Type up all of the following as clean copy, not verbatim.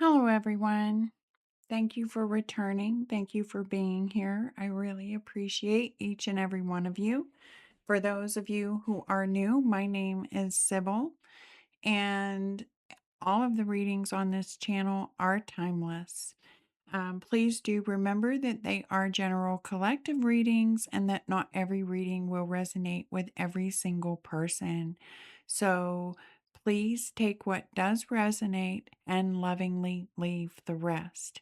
Hello, everyone. Thank you for returning. Thank you for being here. I really appreciate each and every one of you. For those of you who are new, my name is Sybil, and all of the readings on this channel are timeless. Please do remember that they are general collective readings and that not every reading will resonate with every single person. So please take what does resonate and lovingly leave the rest.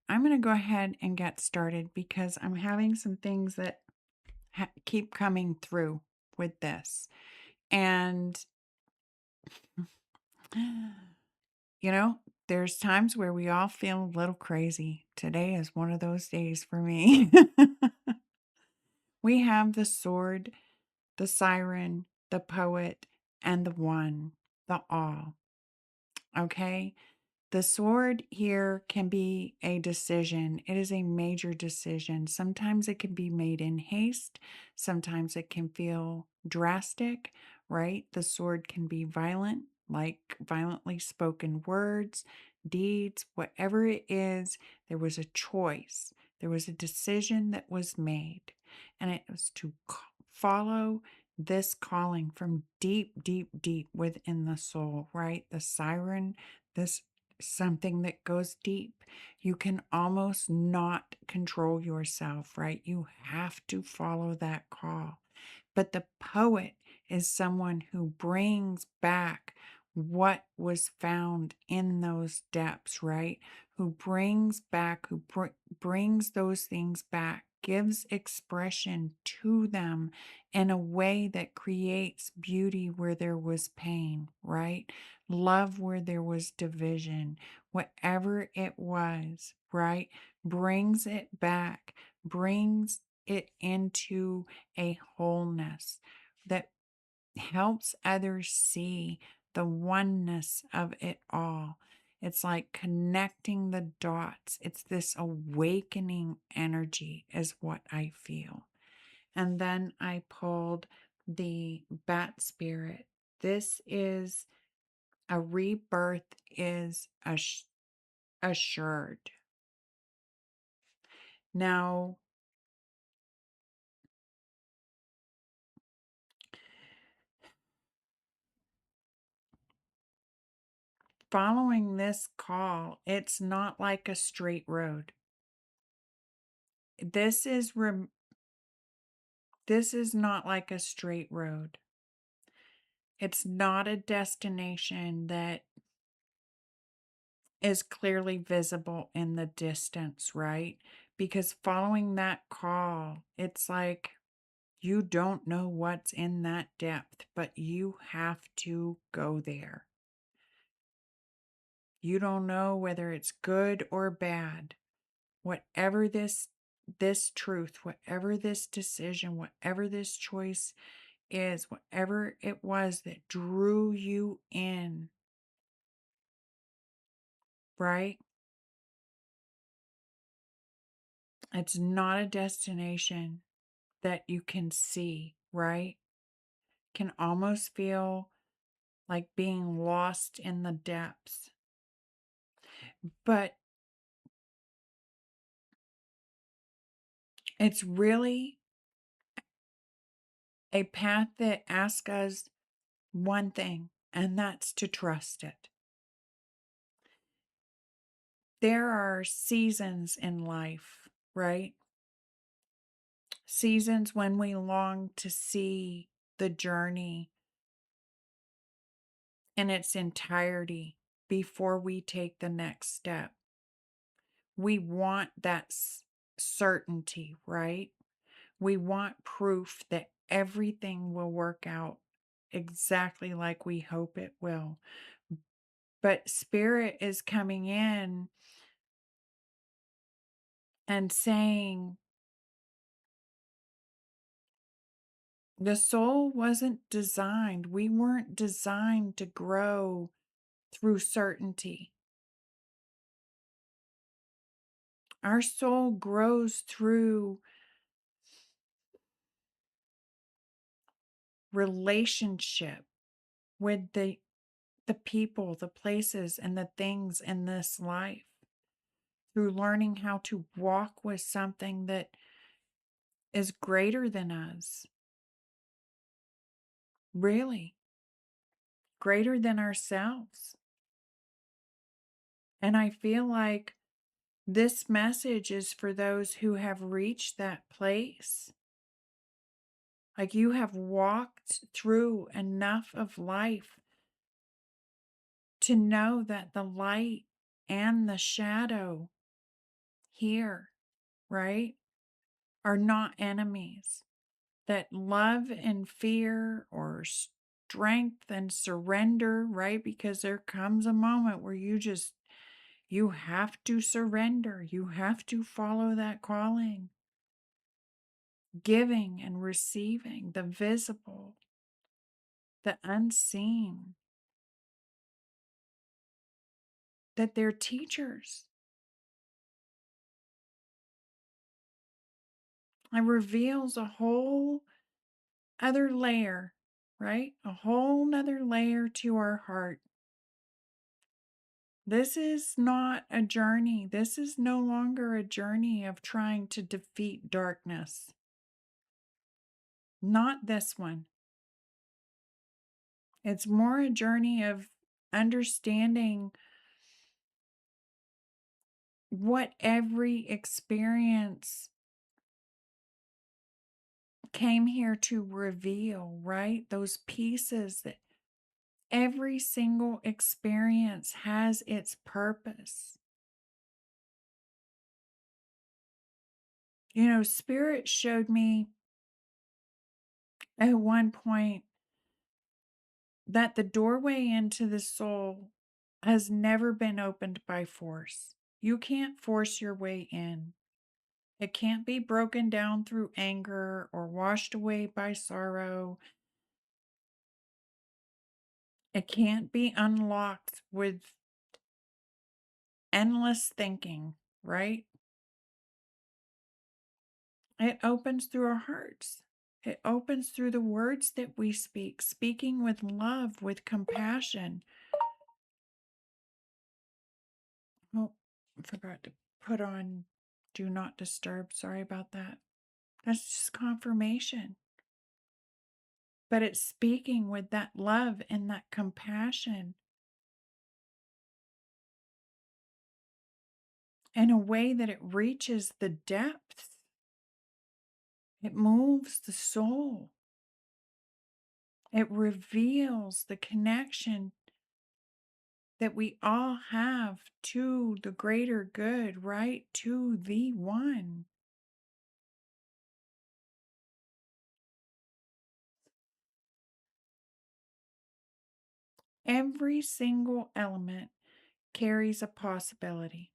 I'm going to go ahead and get started because I'm having some things that keep coming through with this. And you know, there's times where we all feel a little crazy. Today is one of those days for me. We have the sword, the siren, the poet, and the one, the all. Okay? The sword here can be a decision. It is a major decision. Sometimes it can be made in haste. Sometimes it can feel drastic, right? The sword can be violent, like violently spoken words, deeds, whatever it is. There was a choice. There was a decision that was made, and it was to follow this calling from deep, deep, deep within the soul, right? The siren, this something that goes deep. You can almost not control yourself, right? You have to follow that call. But the poet is someone who brings back what was found in those depths, right? Who brings back, brings those things back, gives expression to them in a way that creates beauty where there was pain, right? Love where there was division, whatever it was, right? Brings it back, brings it into a wholeness that helps others see the oneness of it all. It's like connecting the dots. It's this awakening energy, is what I feel. And then I pulled the bat spirit. This is a rebirth is assured. Now, following this call, it's not like a straight road. This is this is not like a straight road. It's not a destination that is clearly visible in the distance, right? Because following that call, it's like you don't know what's in that depth, but you have to go there. You don't know whether it's good or bad. Whatever this truth, whatever this decision, whatever this choice is, whatever it was that drew you in, right? It's not a destination that you can see, right? Can almost feel like being lost in the depths. But it's really a path that asks us one thing, and that's to trust it. There are seasons in life, right? Seasons when we long to see the journey in its entirety before we take the next step. We want that certainty, right? We want proof that everything will work out exactly like we hope it will. But Spirit is coming in and saying, the soul wasn't designed, we weren't designed to grow through certainty. Our soul grows through relationship with the the people, the places, and the things in this life through learning how to walk with something that is greater than us, really greater than ourselves. And I feel like this message is for those who have reached that place. Like you have walked through enough of life to know that the light and the shadow here, right, are not enemies. That love and fear or strength and surrender, right? Because there comes a moment where you have to surrender. You have to follow that calling. Giving and receiving, the visible, the unseen, that they're teachers. It reveals a whole other layer, right? A whole nother layer to our heart. This is not a journey. This is no longer a journey of trying to defeat darkness. Not this one. It's more a journey of understanding what every experience came here to reveal, right? Those pieces that every single experience has its purpose. You know, Spirit showed me at one point that the doorway into the soul has never been opened by force. You can't force your way in. It can't be broken down through anger or washed away by sorrow. It can't be unlocked with endless thinking, right? It opens through our hearts. It opens through the words that we speak, speaking with love, with compassion. Oh, I forgot to put on Do Not Disturb. Sorry about that. That's just confirmation. But it's speaking with that love and that compassion in a way that it reaches the depths. It moves the soul. It reveals the connection that we all have to the greater good, right? To the one. Every single element carries a possibility.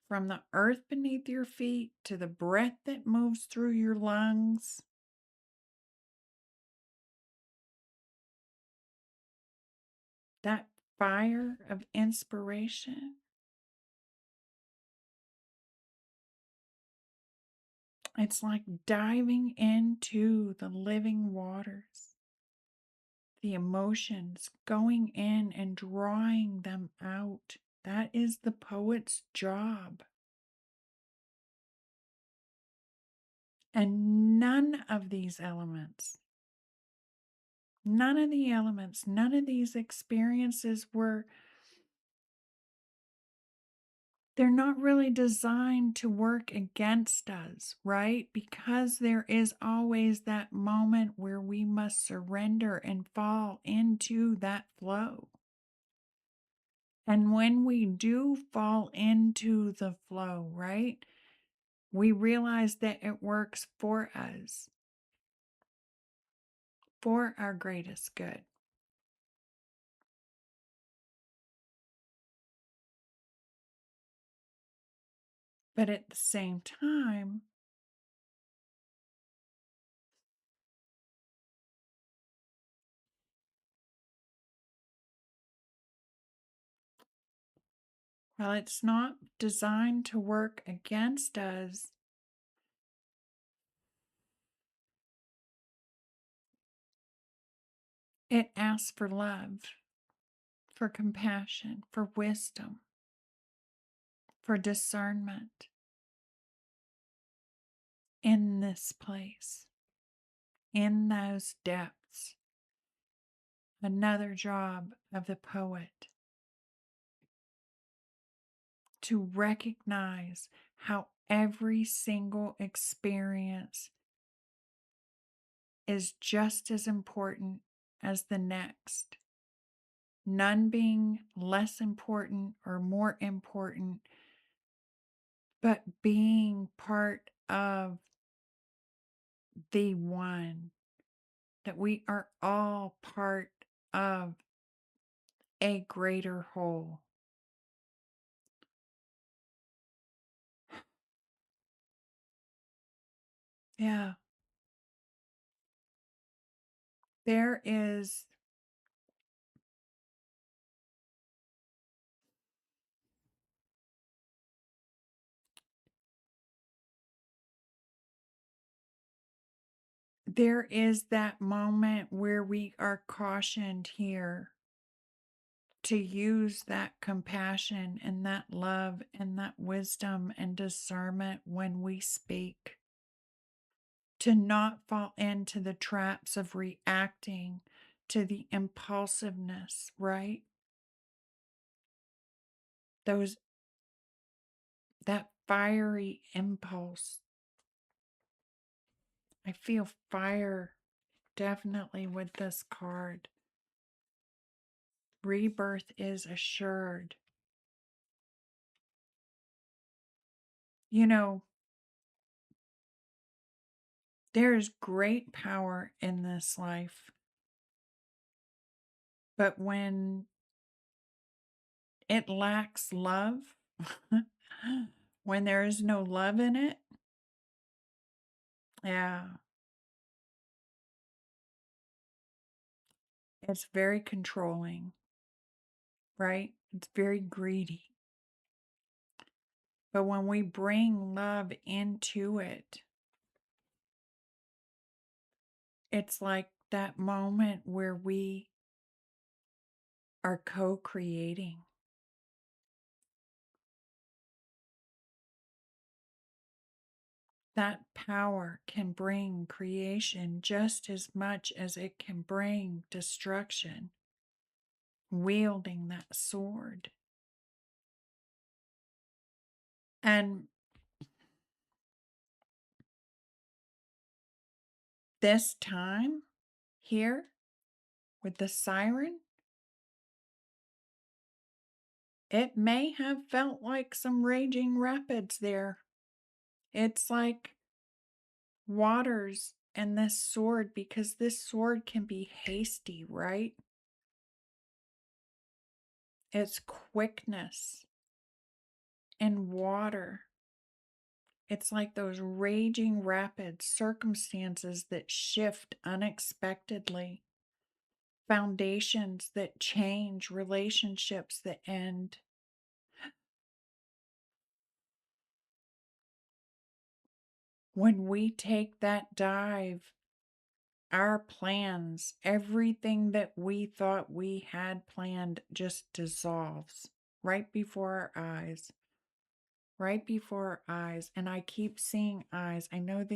From the earth beneath your feet to the breath that moves through your lungs, that fire of inspiration. It's like diving into the living waters, the emotions going in and drawing them out. That is the poet's job. And none of these elements, none of the elements, none of these experiences they're not really designed to work against us, right? Because there is always that moment where we must surrender and fall into that flow. And when we do fall into the flow, right, we realize that it works for us, for our greatest good. But at the same time, while it's not designed to work against us, it asks for love. for compassion, for wisdom, for discernment in this place, in those depths. Another job of the poet to recognize how every single experience is just as important as the next, none being less important or more important, but being part of the one, that we are all part of a greater whole. Yeah, there is that moment where we are cautioned here to use that compassion and that love and that wisdom and discernment when we speak, to not fall into the traps of reacting to the impulsiveness, right? Those that fiery impulse. I feel fire definitely with this card. Rebirth is assured. You know, there is great power in this life, but when it lacks love, when there is no love in it, yeah, it's very controlling, right? It's very greedy. But when we bring love into it, it's like that moment where we are co creating. That power can bring creation just as much as it can bring destruction, wielding that sword. And this time here with the siren, it may have felt like some raging rapids there. It's like waters and this sword, because this sword can be hasty, right? It's quickness and water. It's like those raging rapid circumstances that shift unexpectedly, foundations that change, relationships that end. When we take that dive, our plans, everything that we thought we had planned, just dissolves right before our eyes. Right before our eyes. And I keep seeing eyes. I know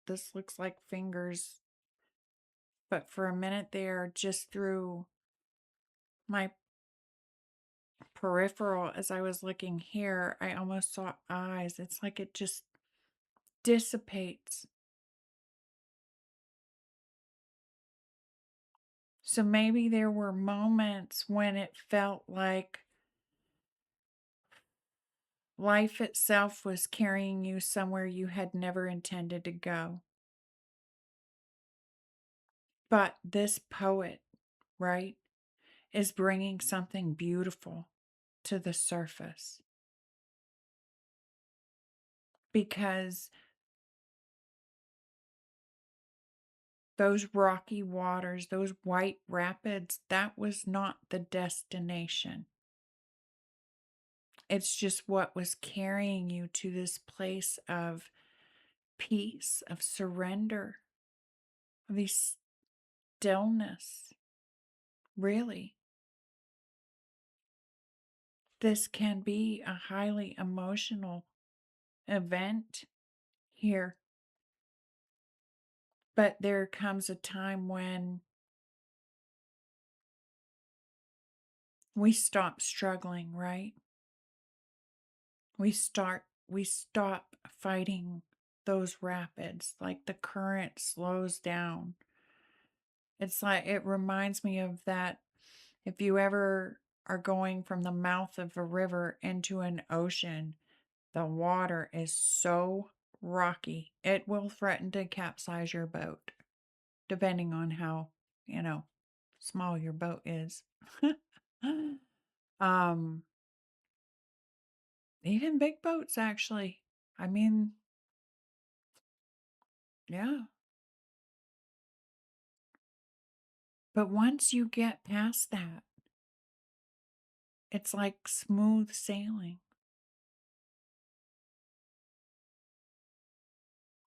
this looks like fingers, but for a minute there, just through my peripheral, as I was looking here, I almost saw eyes. It's like it just dissipates. So maybe there were moments when it felt like life itself was carrying you somewhere you had never intended to go. But this poet, right, is bringing something beautiful to the surface. Because those rocky waters, those white rapids, that was not the destination. It's just what was carrying you to this place of peace, of surrender, of the stillness, really. this can be a highly emotional event here. But there comes a time when we stop struggling, right? We stop fighting those rapids, like the current slows down. It's like it reminds me of that if you ever are going from the mouth of a river into an ocean, the water is so rocky, it will threaten to capsize your boat, depending on how, you know, small your boat is. um, Even big boats, actually. I mean, yeah. But once you get past that, it's like smooth sailing.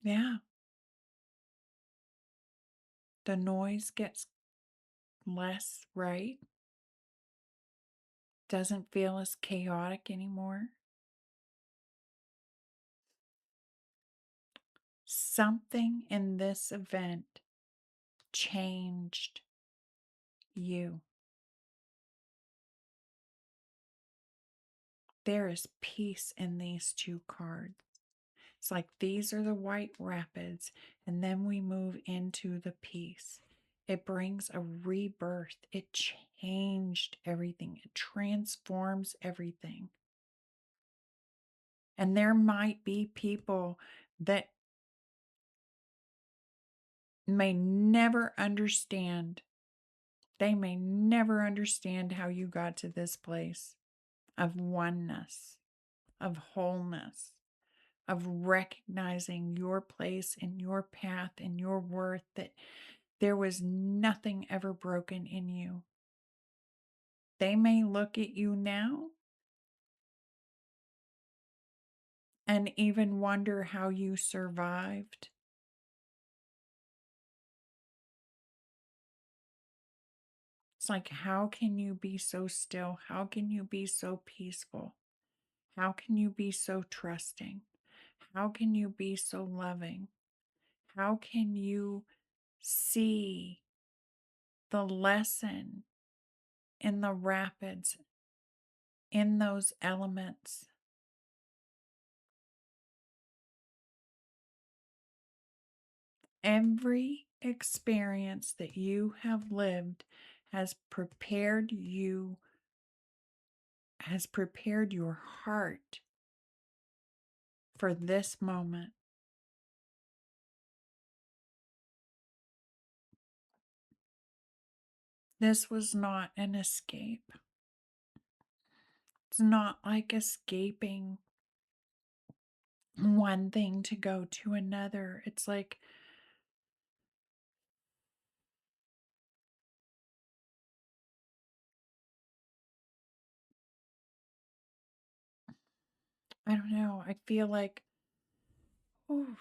Yeah. The noise gets less, right? Doesn't feel as chaotic anymore. Something in this event changed you. There is peace in these two cards. It's like these are the white rapids, and then we move into the peace. It brings a rebirth. It changed everything, it transforms everything. And there might be people that may never understand. They may never understand how you got to this place of oneness, of wholeness, of recognizing your place and your path and your worth, that there was nothing ever broken in you. They may look at you now and even wonder how you survived. It's like, how can you be so still? How can you be so peaceful? How can you be so trusting? How can you be so loving? How can you see the lesson in the rapids, in those elements? Every experience that you have lived has prepared you, has prepared your heart for this moment. This was not an escape. It's not like escaping one thing to go to another. It's like, I don't know. I feel like, oof,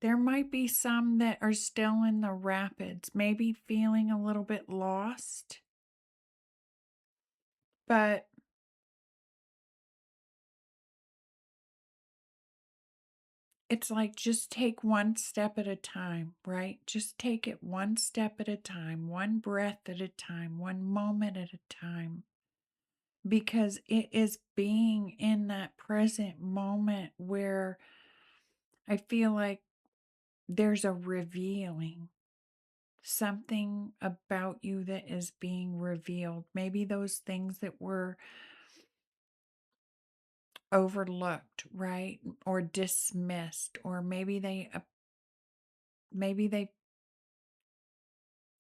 there might be some that are still in the rapids, maybe feeling a little bit lost, but it's like just take one step at a time, right? Just take it one step at a time, one breath at a time, one moment at a time. Because it is being in that present moment where I feel like there's a revealing, something about you that is being revealed. Maybe those things that were overlooked, right? Or dismissed, or maybe they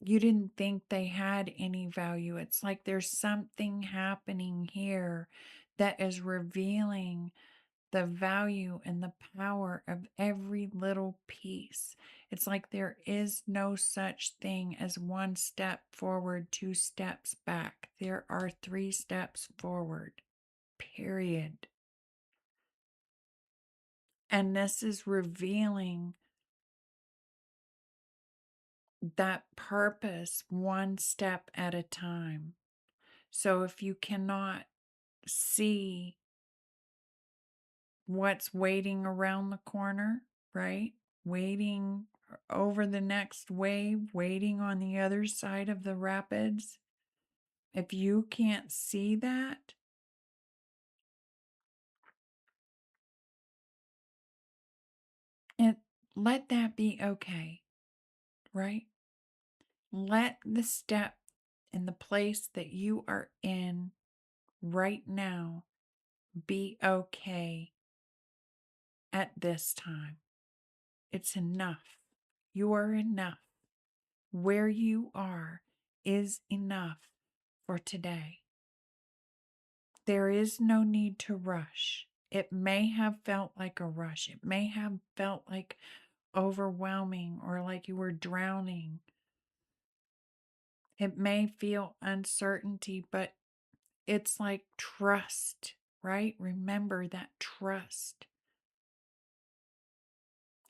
you didn't think they had any value. It's like there's something happening here that is revealing the value and the power of every little piece. It's like there is no such thing as one step forward, two steps back. There are three steps forward, period. And this is revealing that purpose one step at a time. So if you cannot see what's waiting around the corner, right? Waiting over the next wave, waiting on the other side of the rapids. If you can't see that, and let that be okay, right? Let the step in the place that you are in right now be okay at this time. It's enough. You are enough. Where you are is enough for today. There is no need to rush. It may have felt like a rush. It may have felt like overwhelming or like you were drowning. It may feel uncertainty, but it's like trust, right? Remember that trust.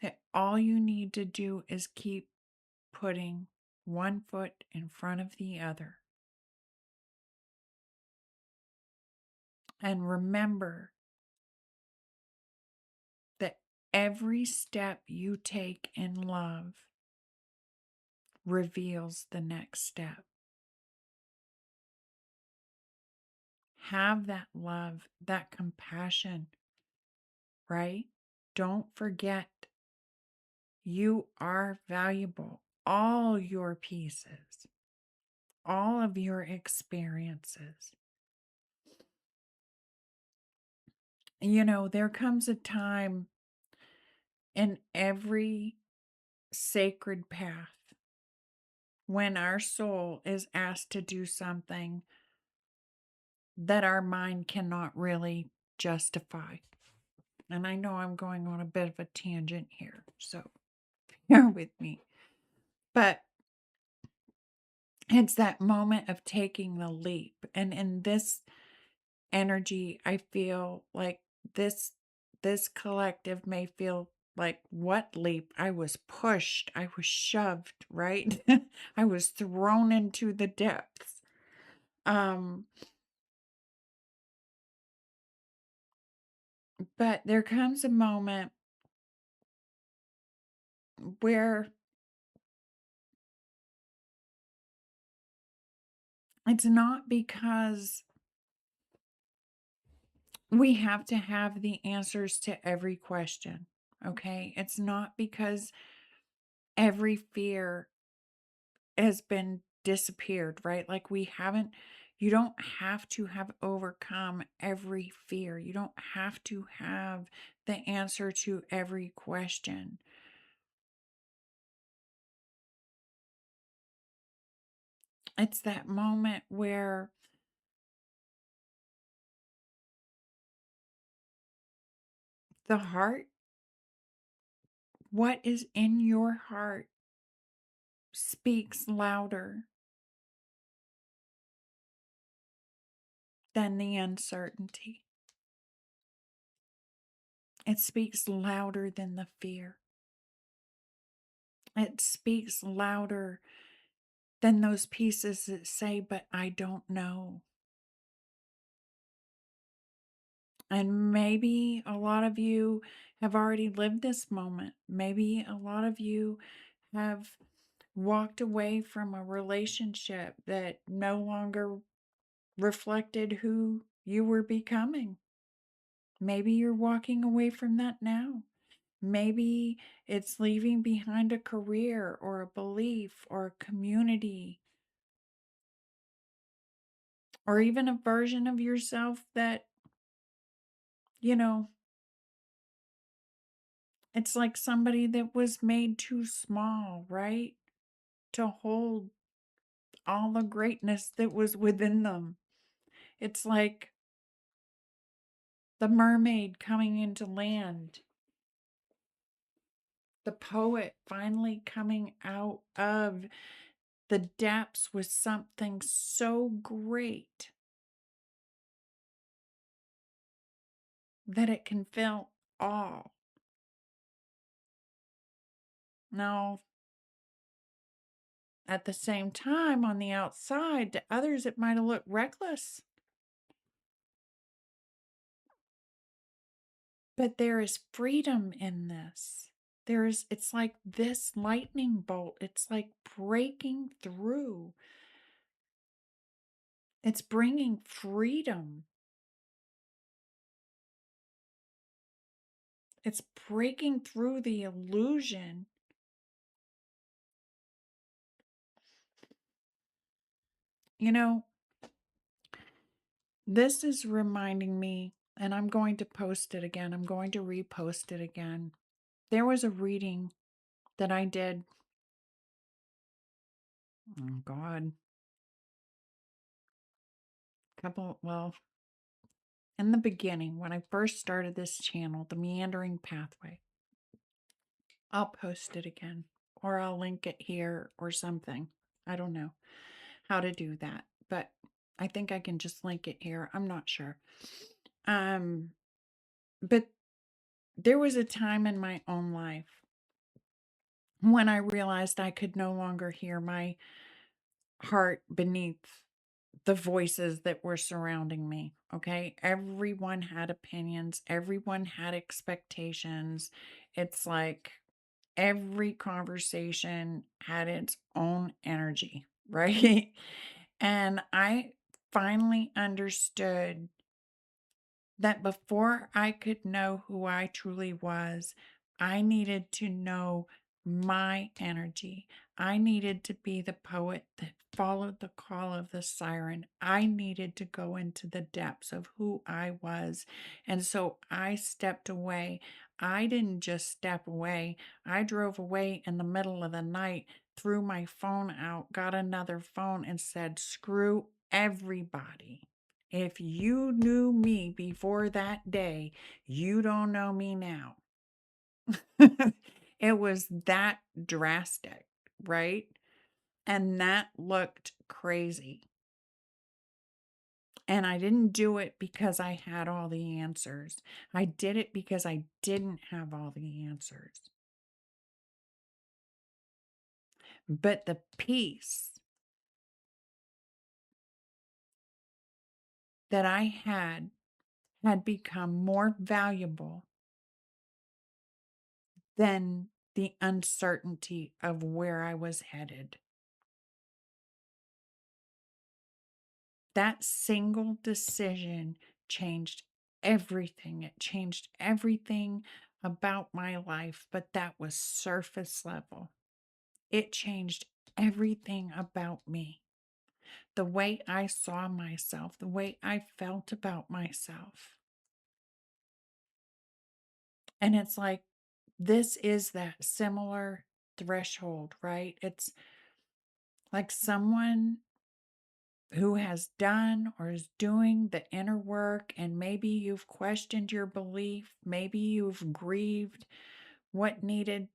That all you need to do is keep putting one foot in front of the other. And remember that every step you take in love reveals the next step. Have that love, that compassion, right? Don't forget you are valuable. All your pieces, all of your experiences. You know, there comes a time in every sacred path when our soul is asked to do something that our mind cannot really justify. And I know I'm going on a bit of a tangent here, so bear with me. But it's that moment of taking the leap. And in this energy, I feel like this collective may feel like, what leap? I was pushed, I was shoved, right? I was thrown into the depths. But there comes a moment where it's not because we have to have the answers to every question, okay? It's not because every fear has been disappeared, right? Like you don't have to have overcome every fear. You don't have to have the answer to every question. It's that moment where the heart, what is in your heart, speaks louder than the uncertainty. It speaks louder than the fear. It speaks louder than those pieces that say, but I don't know. And maybe a lot of you have already lived this moment. Maybe a lot of you have walked away from a relationship that no longer reflected who you were becoming. Maybe you're walking away from that now. Maybe it's leaving behind a career or a belief or a community or even a version of yourself that, you know, it's like somebody that was made too small, right? To hold all the greatness that was within them. It's like the mermaid coming into land, the poet finally coming out of the depths with something so great that it can fill all. Now, At the same time, on the outside, to others, it might have looked reckless. But there is freedom in this. It's like this lightning bolt. It's like breaking through. It's bringing freedom. It's breaking through the illusion. You know, this is reminding me, and I'm going to post it again. I'm going to repost it again. There was a reading that I did. Oh, God. Well, in the beginning, when I first started this channel, the Meandering Pathway. I'll post it again, or I'll link it here or something. I don't know how to do that, but I think I can just link it here. I'm not sure. But there was a time in my own life when I realized I could no longer hear my heart beneath the voices that were surrounding me. Okay. Everyone had opinions, everyone had expectations. It's like every conversation had its own energy, right? And I finally understood that before I could know who I truly was, I needed to know my energy. I needed to be the poet that followed the call of the siren. I needed to go into the depths of who I was. And so I stepped away. I didn't just step away, I drove away in the middle of the night, threw my phone out, got another phone, and said, screw everybody. If you knew me before that day, you don't know me now. It was that drastic, right? And that looked crazy. And I didn't do it because I had all the answers. I did it because I didn't have all the answers. But the peace that I had become more valuable than the uncertainty of where I was headed. That single decision changed everything. It changed everything about my life, but that was surface level. It changed everything about me. The way I saw myself, the way I felt about myself. And it's like, this is that similar threshold, right? It's like someone who has done or is doing the inner work, and maybe you've questioned your belief, maybe you've grieved what needed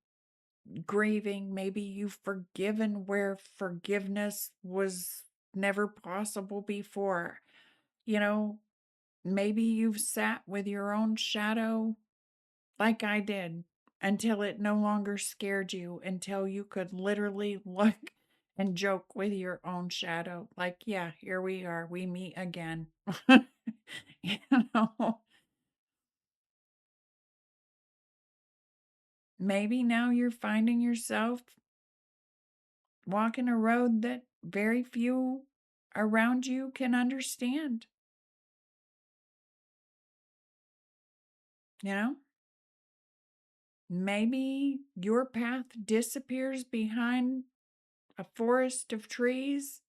grieving, maybe you've forgiven where forgiveness was never possible before. You know, maybe you've sat with your own shadow like I did until it no longer scared you, until you could literally look and joke with your own shadow. Like, yeah, here we are, we meet again. You know, maybe now you're finding yourself walking a road that very few around you can understand. You know, maybe your path disappears behind a forest of trees,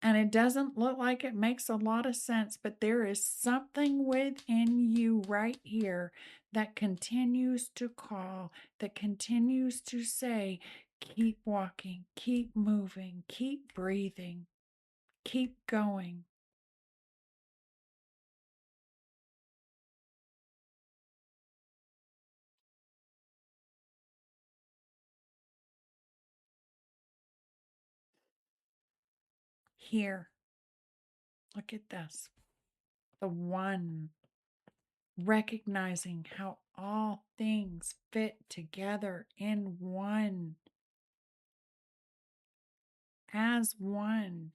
and it doesn't look like it makes a lot of sense, but there is something within you right here that continues to call, that continues to say, keep walking, keep moving, keep breathing, keep going. Here, look at this. The one, recognizing how all things fit together in one. as one.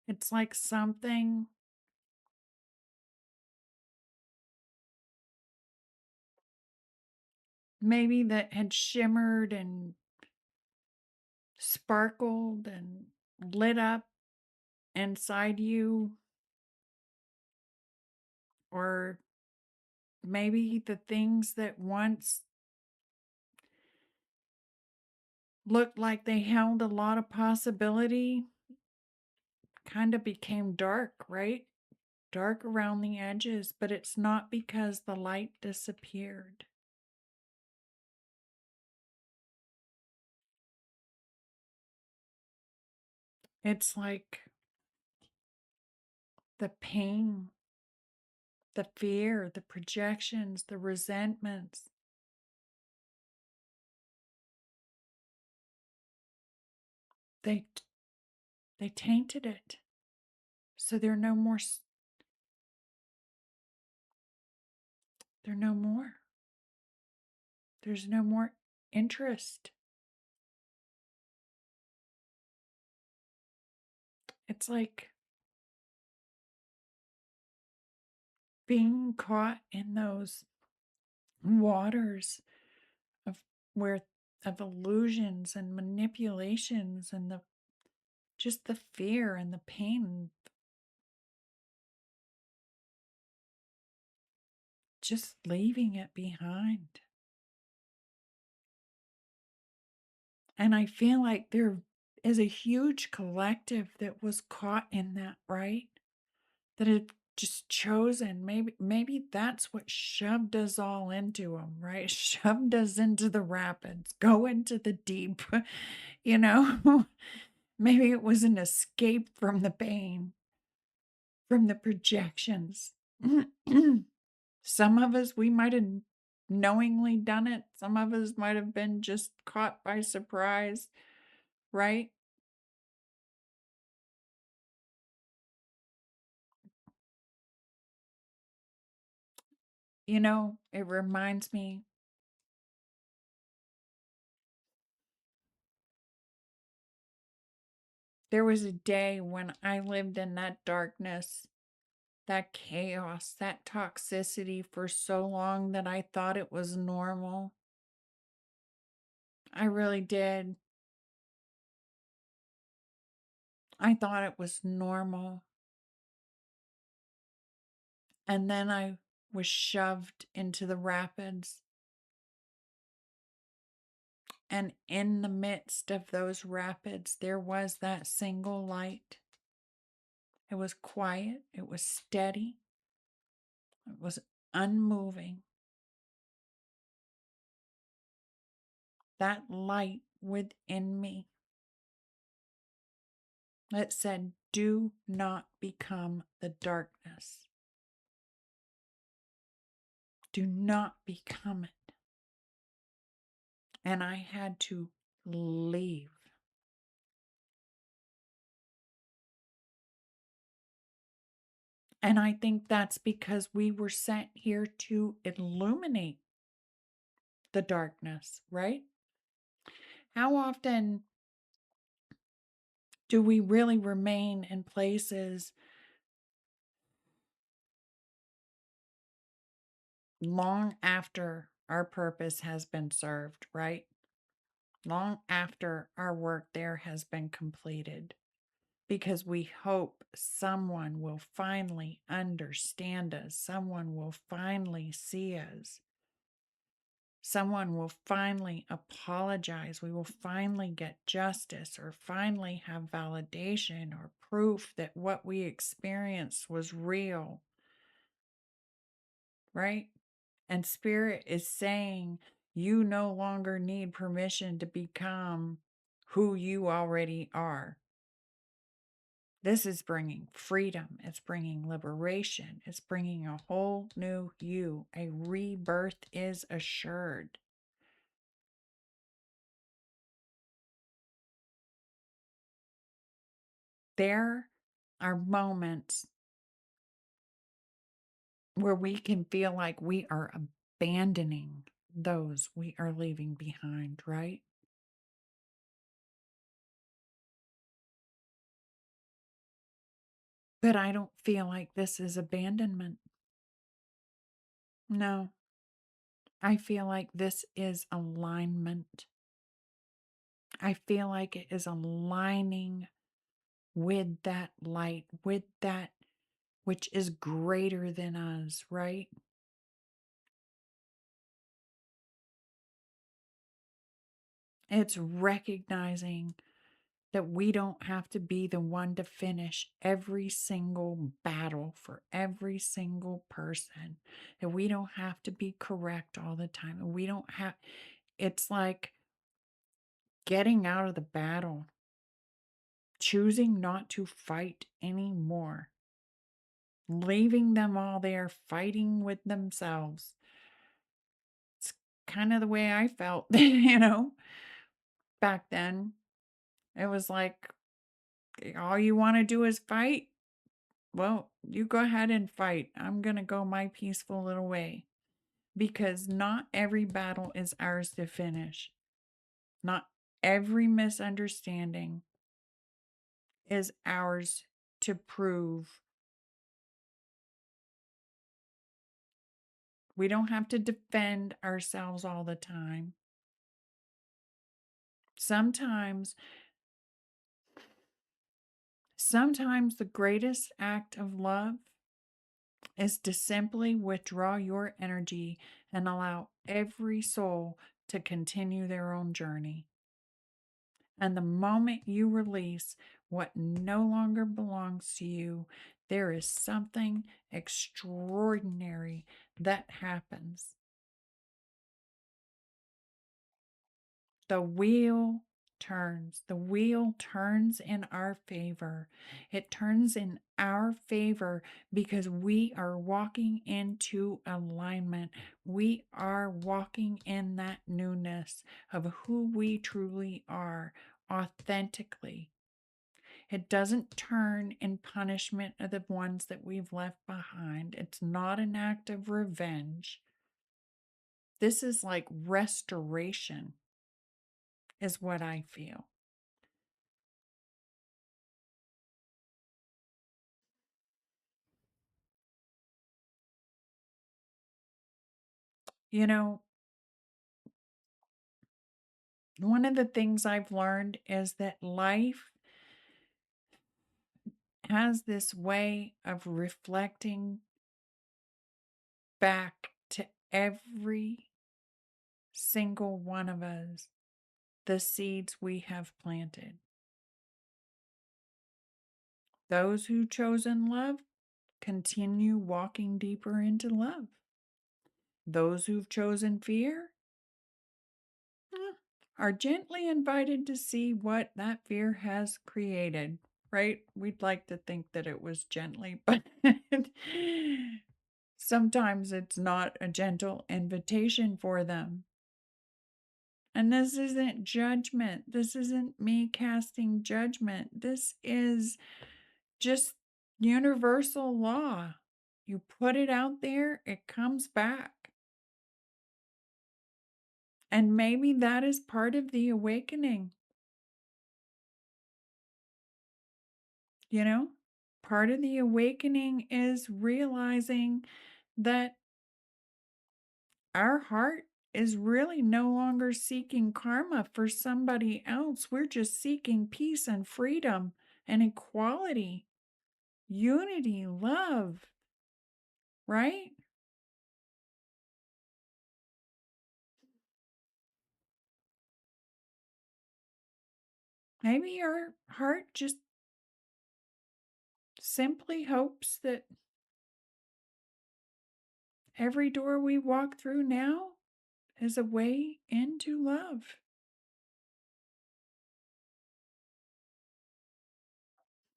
It's like something maybe that had shimmered and sparkled and lit up inside you, or maybe the things that once looked like they held a lot of possibility kind of became dark, right? Dark around the edges, but it's not because the light disappeared. It's like the pain, the fear, the projections, the resentments. They they tainted it. So they're no more. There's no more interest. It's like being caught in those waters of where of illusions and manipulations and the just the fear and the pain, just leaving it behind. And I feel like there is a huge collective that was caught in that, right? That had just chosen, maybe that's what shoved us all into them, right? Shoved us into the rapids, go into the deep, you know? Maybe it was an escape from the pain, from the projections. Some of us, we might have knowingly done it. Some of us might have been just caught by surprise, right? It reminds me there was a day when I lived in that darkness, that chaos, that toxicity for so long that I thought it was normal. I really did. I thought it was normal. And then I was shoved into the rapids. And in the midst of those rapids, there was that single light. It was quiet, it was steady, it was unmoving. That light within me that said, do not become the darkness. Do not become it. And I had to leave. And I think that's because we were sent here to illuminate the darkness, right? How often do we really remain in places long after our purpose has been served, right? Long after our work there has been completed, because we hope someone will finally understand us, someone will finally see us, someone will finally apologize, we will finally get justice or finally have validation or proof that what we experienced was real, right? And Spirit is saying, you no longer need permission to become who you already are. This is bringing freedom. It's bringing liberation. It's bringing a whole new you. A rebirth is assured. There are moments where we can feel like we are abandoning those we are leaving behind, right? But I don't feel like this is abandonment. No, I feel like this is alignment. I feel like it is aligning with that light, with that which is greater than us, right? It's recognizing that we don't have to be the one to finish every single battle for every single person, that we don't have to be correct all the time. And we don't have, it's like getting out of the battle, choosing not to fight anymore, leaving them all there fighting with themselves. It's kind of the way I felt, back then. It was like, all you want to do is fight. Well, you go ahead and fight. I'm going to go my peaceful little way, because not every battle is ours to finish. Not every misunderstanding is ours to prove. We don't have to defend ourselves all the time. Sometimes the greatest act of love is to simply withdraw your energy and allow every soul to continue their own journey. And the moment you release what no longer belongs to you, there is something extraordinary that happens. The wheel turns. The wheel turns in our favor. It turns in our favor because we are walking into alignment. We are walking in that newness of who we truly are authentically. It doesn't turn in punishment of the ones that we've left behind. It's not an act of revenge. This is like restoration, is what I feel. You know, one of the things I've learned is that life has this way of reflecting back to every single one of us the seeds we have planted. Those who chosen love continue walking deeper into love. Those who've chosen fear are gently invited to see what that fear has created, right? We'd like to think that it was gently, but sometimes it's not a gentle invitation for them. And this isn't judgment. This isn't me casting judgment. This is just universal law. You put it out there, it comes back. And maybe that is part of the awakening. Part of the awakening is realizing that our heart is really no longer seeking karma for somebody else. We're just seeking peace and freedom and equality, unity, love, right? Maybe our heart just simply hopes that every door we walk through now is a way into love.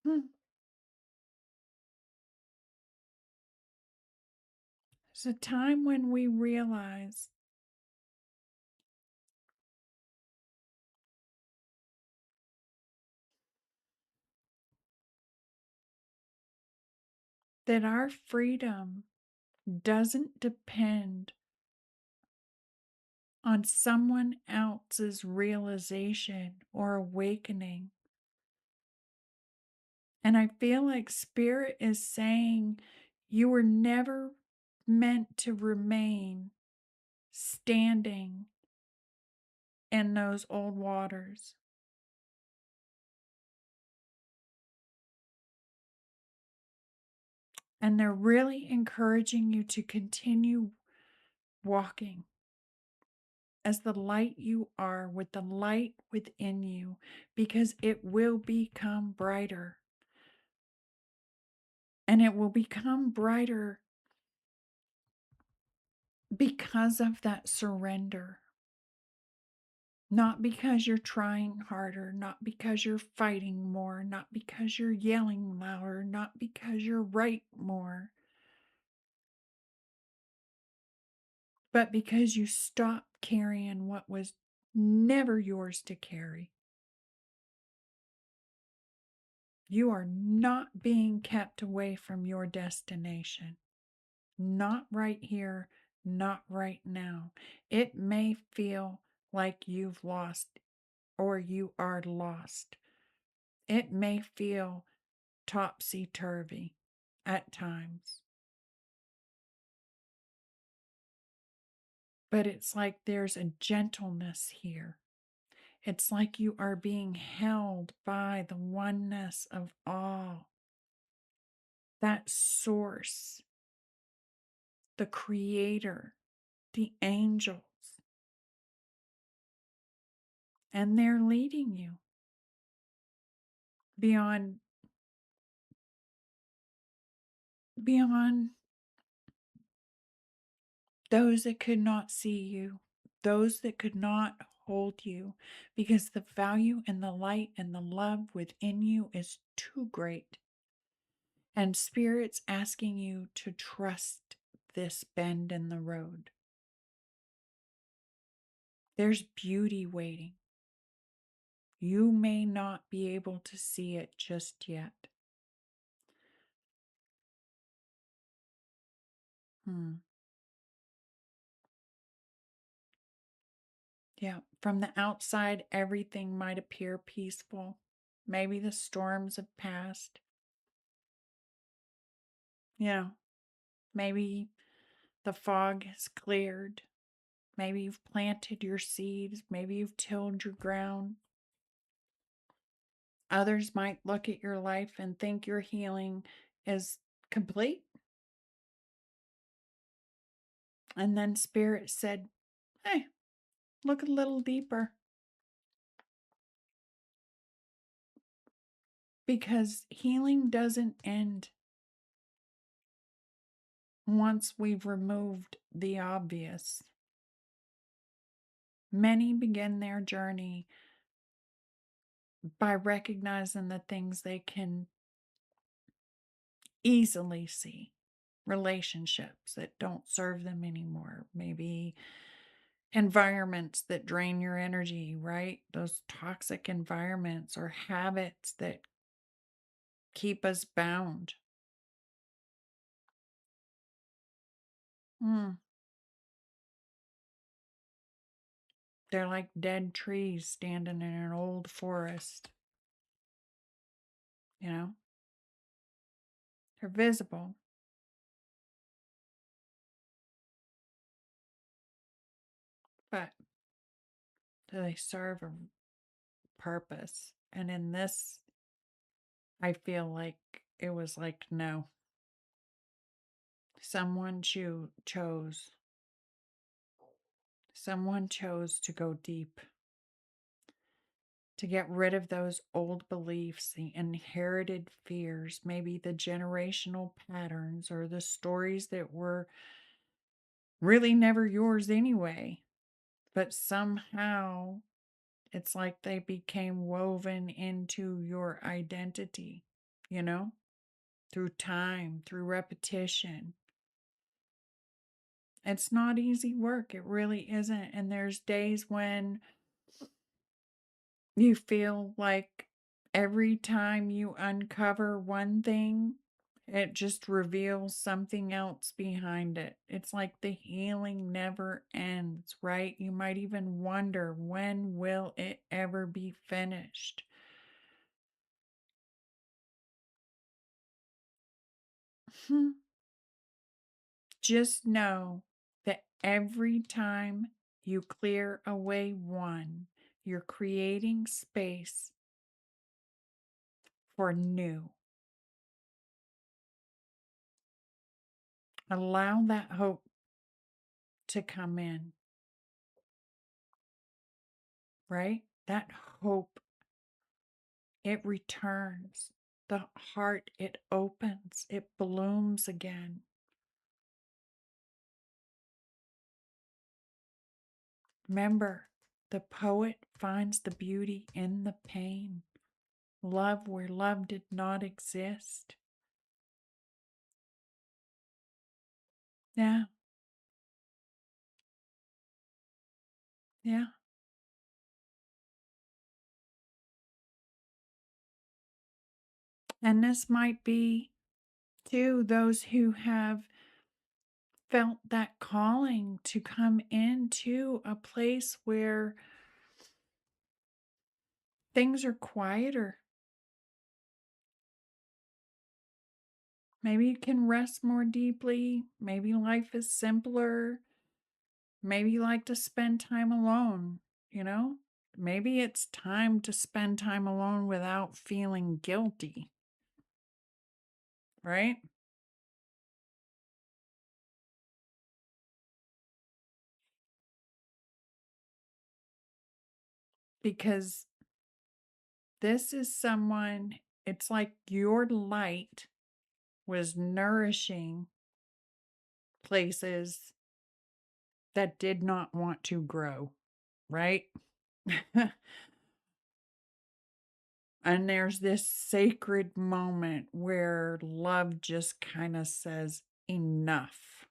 Hmm. It's a time when we realize that our freedom doesn't depend on someone else's realization or awakening. And I feel like Spirit is saying you were never meant to remain standing in those old waters. And they're really encouraging you to continue walking as the light you are, with the light within you, because it will become brighter. And it will become brighter because of that surrender. Not because you're trying harder, not because you're fighting more, not because you're yelling louder, not because you're right more, but because you stop carrying what was never yours to carry. You are not being kept away from your destination. Not right here, not right now. It may feel like you've lost or you are lost. It may feel topsy-turvy at times. But it's like there's a gentleness here. It's like you are being held by the oneness of all. That source, the creator, the angels. And they're leading you beyond those that could not see you, those that could not hold you, because the value and the light and the love within you is too great. And Spirit's asking you to trust this bend in the road. There's beauty waiting. You may not be able to see it just yet. Yeah, from the outside, everything might appear peaceful. Maybe the storms have passed. You know, maybe the fog has cleared. Maybe you've planted your seeds. Maybe you've tilled your ground. Others might look at your life and think your healing is complete. And then Spirit said, hey, look a little deeper. Because healing doesn't end once we've removed the obvious. Many begin their journey by recognizing the things they can easily see. Relationships that don't serve them anymore. Maybe environments that drain your energy, right? Those toxic environments or habits that keep us bound. They're like dead trees standing in an old forest. You know, they're visible, but do they serve a purpose? And in this, I feel like it was like, no. Someone chose. Someone chose to go deep, to get rid of those old beliefs, the inherited fears, maybe the generational patterns or the stories that were really never yours anyway. But somehow it's like they became woven into your identity, you know, through time, through repetition. It's not easy work. It really isn't. And there's days when you feel like every time you uncover one thing, it just reveals something else behind it. It's like the healing never ends, right? You might even wonder, when will it ever be finished? Just know that every time you clear away one, you're creating space for new. Allow that hope to come in, right? That hope, it returns. The heart, it opens, it blooms again. Remember, the poet finds the beauty in the pain. Love where love did not exist. Yeah, yeah. And this might be to those who have felt that calling to come into a place where things are quieter. Maybe you can rest more deeply. Maybe life is simpler. Maybe you like to spend time alone, you know? Maybe it's time to spend time alone without feeling guilty, right? Because this is someone, it's like your light was nourishing places that did not want to grow, right? And there's this sacred moment where love just kind of says, enough.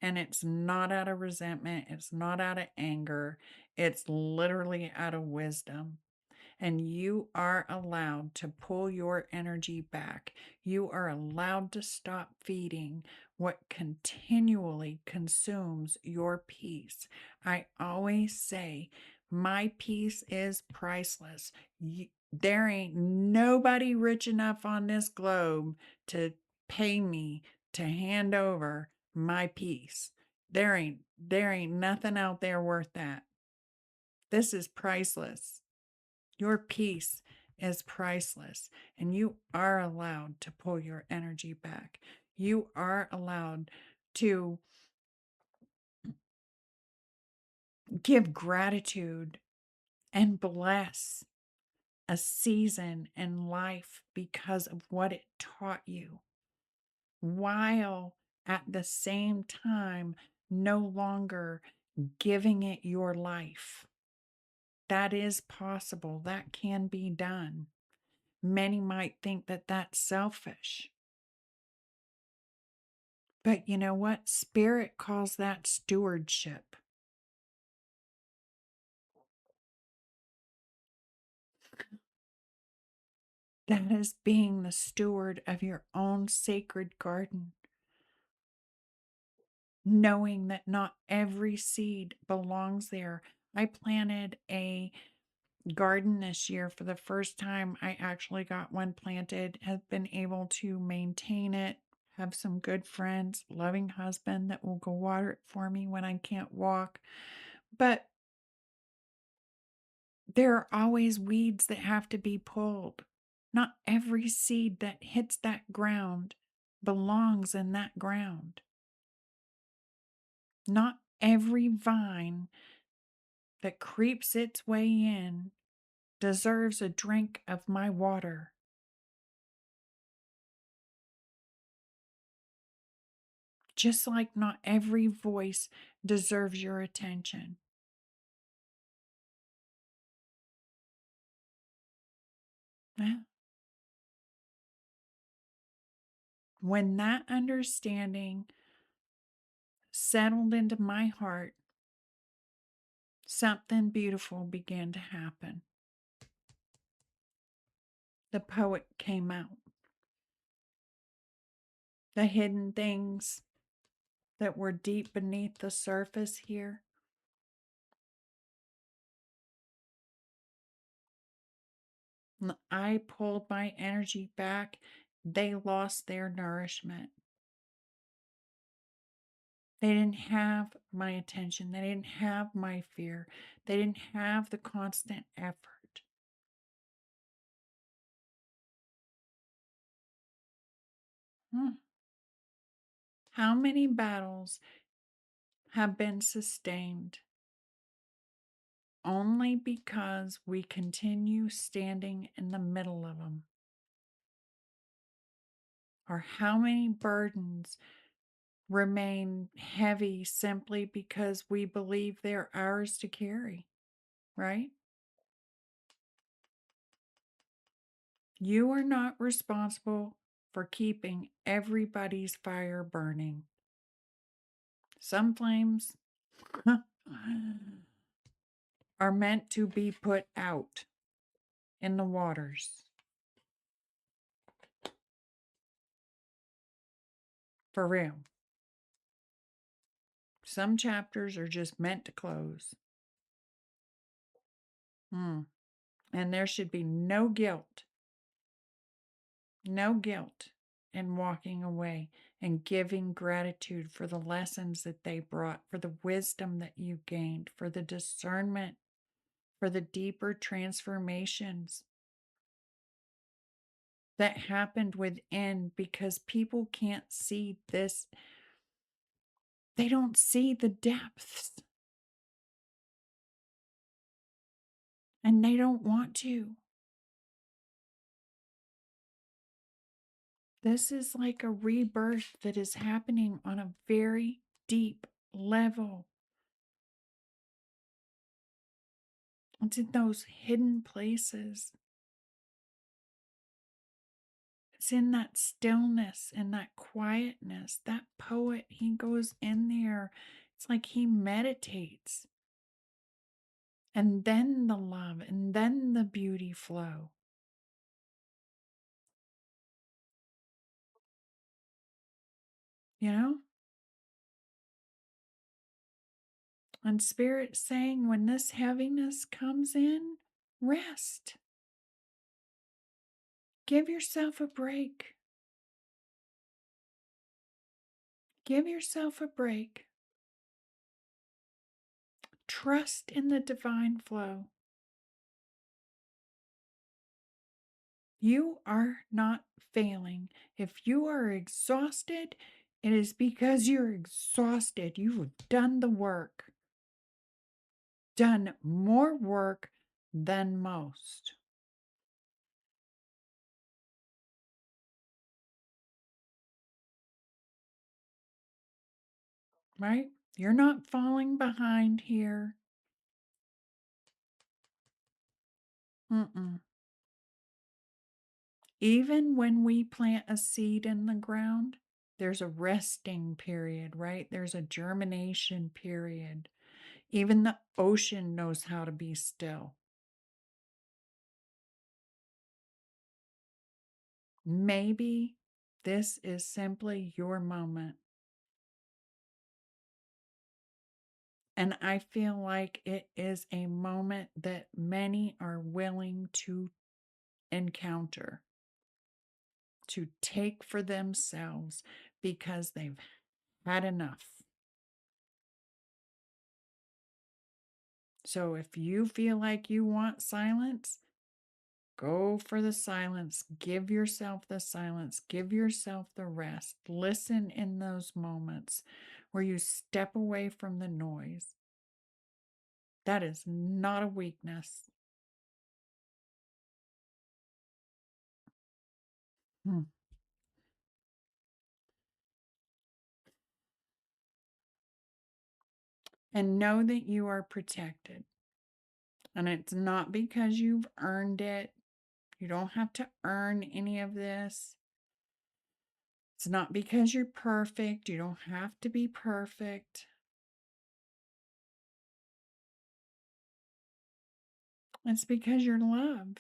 And it's not out of resentment, it's not out of anger, it's literally out of wisdom. And you are allowed to pull your energy back. You are allowed to stop feeding what continually consumes your peace. I always say, my peace is priceless. There ain't nobody rich enough on this globe to pay me to hand over my peace. There ain't nothing out there worth that. This is priceless. Your peace is priceless, and you are allowed to pull your energy back. You are allowed to give gratitude and bless a season in life because of what it taught you, while at the same time no longer giving it your life. That is possible. That can be done. Many might think that that's selfish. But you know what? Spirit calls that stewardship. That is being the steward of your own sacred garden, knowing that not every seed belongs there. I planted a garden this year for the first time. I actually got one planted, have been able to maintain it, have some good friends, loving husband that will go water it for me when I can't walk. But there are always weeds that have to be pulled. Not every seed that hits that ground belongs in that ground. Not every vine that creeps its way in deserves a drink of my water. Just like not every voice deserves your attention. Yeah. When that understanding settled into my heart, something beautiful began to happen. The poet came out. The hidden things that were deep beneath the surface here. I pulled my energy back they lost their nourishment. They didn't have my attention. They didn't have my fear. They didn't have the constant effort. How many battles have been sustained only because we continue standing in the middle of them? Or how many burdens remain heavy simply because we believe they're ours to carry, right? You are not responsible for keeping everybody's fire burning. Some flames are meant to be put out in the waters. For real. Some chapters are just meant to close. And there should be no guilt in walking away and giving gratitude for the lessons that they brought, for the wisdom that you gained, for the discernment, for the deeper transformations that happened within, because people can't see this. They don't see the depths. And they don't want to. This is like a rebirth that is happening on a very deep level. It's in those hidden places. It's in that stillness and that quietness. That poet, he goes in there. It's like he meditates. And then the love and then the beauty flow. You know? And Spirit saying, when this heaviness comes in, rest. Give yourself a break. Give yourself a break. Trust in the divine flow. You are not failing. If you are exhausted, it is because you're exhausted. You've done the work, done more work than most. Right? You're not falling behind here. Even when we plant a seed in the ground, there's a resting period, right? There's a germination period. Even the ocean knows how to be still. Maybe this is simply your moment. And I feel like it is a moment that many are willing to encounter, to take for themselves, because they've had enough. So if you feel like you want silence, go for the silence. Give yourself the silence. Give yourself the rest. Listen in those moments where you step away from the noise. That is not a weakness. And know that you are protected. And it's not because you've earned it. You don't have to earn any of this. It's not because you're perfect. You don't have to be perfect. It's because you're love.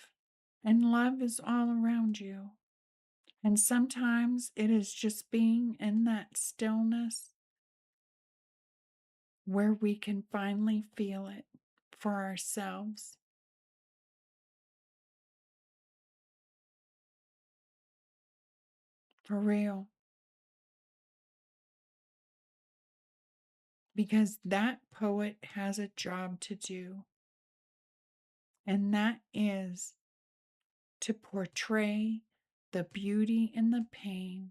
And love is all around you. And sometimes it is just being in that stillness where we can finally feel it for ourselves. For real. Because that poet has a job to do, and that is to portray the beauty in the pain,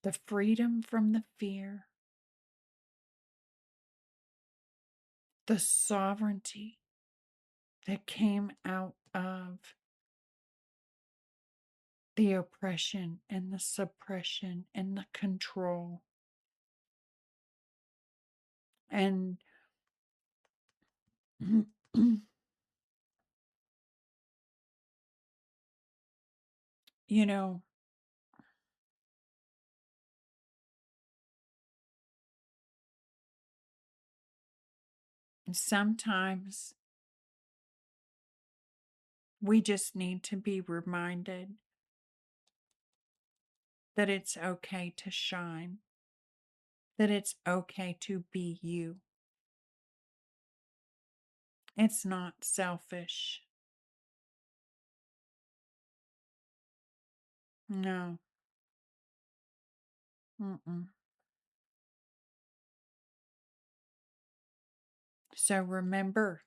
the freedom from the fear, the sovereignty that came out of the oppression and the suppression and the control. And, you know, sometimes we just need to be reminded that it's okay to shine, that it's okay to be you. It's not selfish. No. Mm-mm. So remember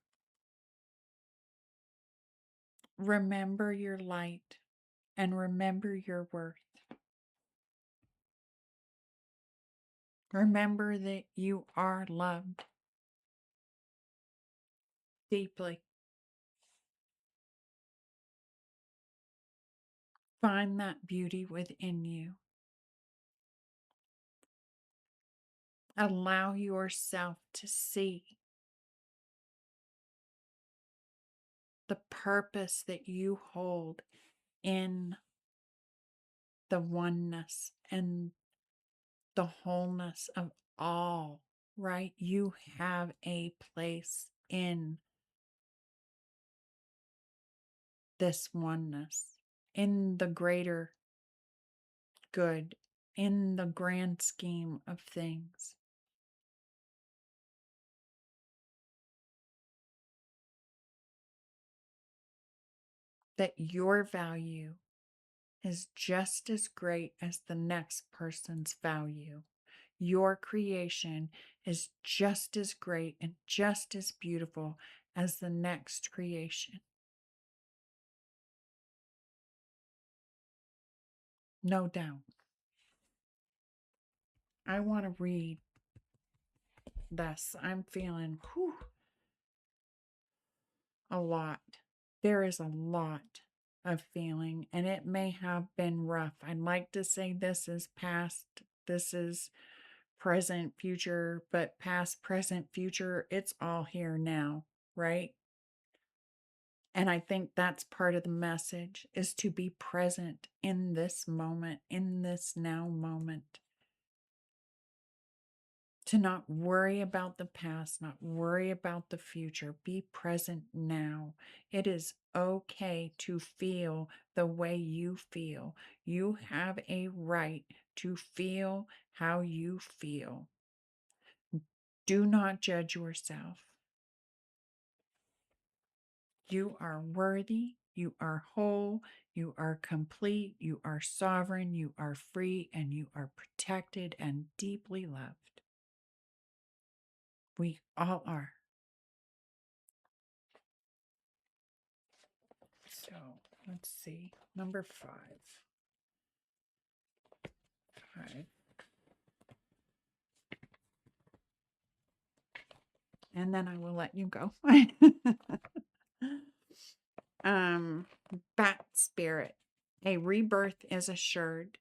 your light and remember your worth. Remember that you are loved deeply. Find that beauty within you. Allow yourself to see the purpose that you hold in the oneness and the wholeness of all, right? You have a place in this oneness, in the greater good, in the grand scheme of things. That your value is just as great as the next person's value. Your creation is just as great and just as beautiful as the next creation. No doubt. I want to read this. I'm feeling a lot. There is a lot of feeling, and it may have been rough. I'd like to say this is past, this is present, future, but past, present, future, it's all here now, right? And I think that's part of the message, is to be present in this moment, in this now moment. To not worry about the past, not worry about the future. Be present now. It is okay to feel the way you feel. You have a right to feel how you feel. Do not judge yourself. You are worthy. You are whole. You are complete. You are sovereign. You are free. And you are protected and deeply loved. We all are. So let's see. Number 5. 5. And then I will let you go. Bat spirit. A rebirth is assured.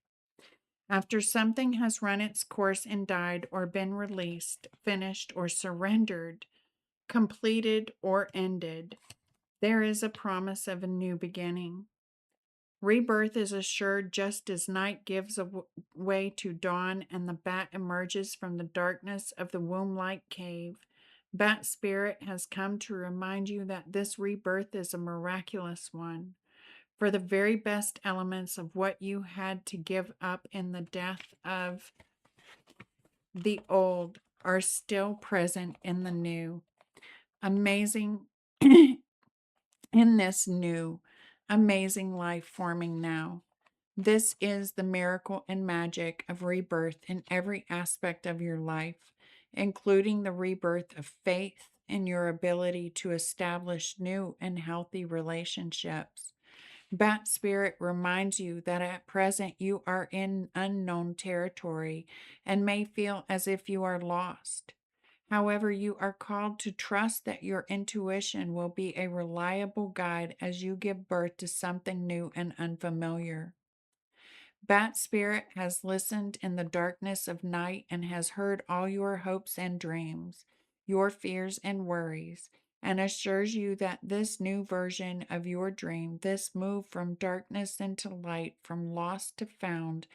After something has run its course and died, or been released, finished, or surrendered, completed, or ended, there is a promise of a new beginning. Rebirth is assured just as night gives way to dawn and the bat emerges from the darkness of the womb-like cave. Bat spirit has come to remind you that this rebirth is a miraculous one. For the very best elements of what you had to give up in the death of the old are still present in the new. Amazing in this new. amazing life forming now. This is the miracle and magic of rebirth in every aspect of your life, including the rebirth of faith in your ability to establish new and healthy relationships. Bat Spirit reminds you that at present you are in unknown territory and may feel as if you are lost. However, you are called to trust that your intuition will be a reliable guide as you give birth to something new and unfamiliar. Bat Spirit has listened in the darkness of night and has heard all your hopes and dreams, your fears and worries, and assures you that this new version of your dream, this move from darkness into light, from lost to found,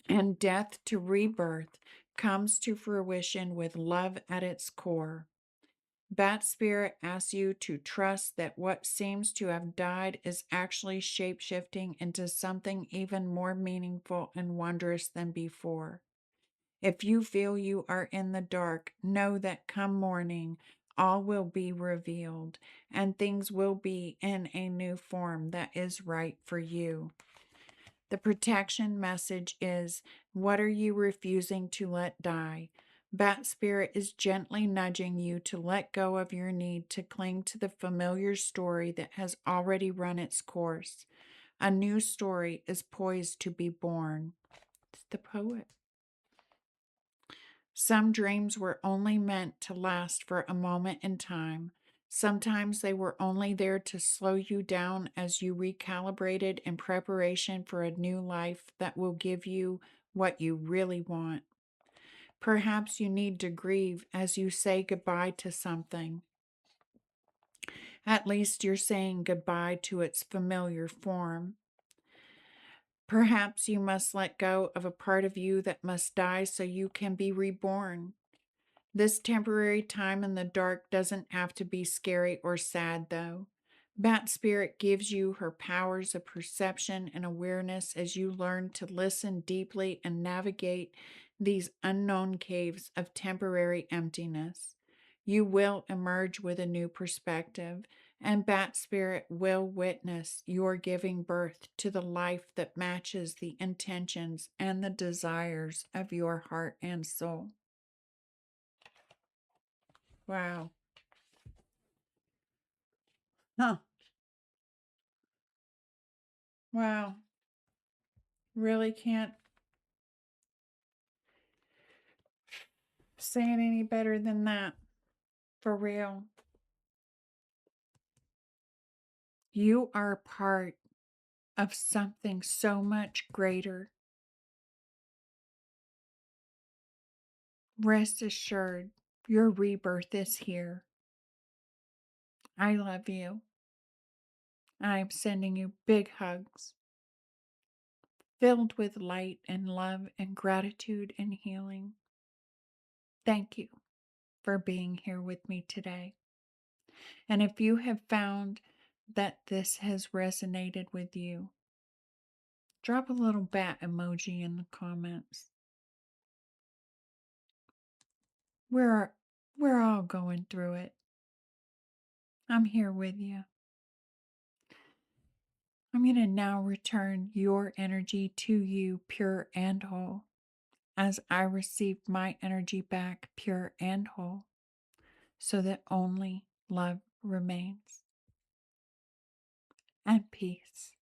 and death to rebirth, comes to fruition with love at its core. Bat Spirit asks you to trust that what seems to have died is actually shapeshifting into something even more meaningful and wondrous than before. If you feel you are in the dark, know that come morning, all will be revealed and things will be in a new form that is right for you. The protection message is, what are you refusing to let die? Bat Spirit is gently nudging you to let go of your need to cling to the familiar story that has already run its course. A new story is poised to be born. It's the poet. Some dreams were only meant to last for a moment in time. Sometimes they were only there to slow you down as you recalibrated in preparation for a new life that will give you what you really want. Perhaps you need to grieve as you say goodbye to something. At least you're saying goodbye to its familiar form. Perhaps you must let go of a part of you that must die so you can be reborn. This temporary time in the dark doesn't have to be scary or sad, though. Bat Spirit gives you her powers of perception and awareness as you learn to listen deeply and navigate these unknown caves of temporary emptiness. You will emerge with a new perspective, and Bat Spirit will witness your giving birth to the life that matches the intentions and the desires of your heart and soul. Wow. Huh. Wow. Really can't say it any better than that. For real. You are part of something so much greater. Rest assured, your rebirth is here. I love you. I am sending you big hugs, filled with light and love and gratitude and healing. Thank you for being here with me today. And if you have found that this has resonated with you, drop a little bat emoji in the comments. We're we're all going through it. I'm here with you. I'm going to now return your energy to you pure and whole as I receive my energy back pure and whole so that only love remains and peace.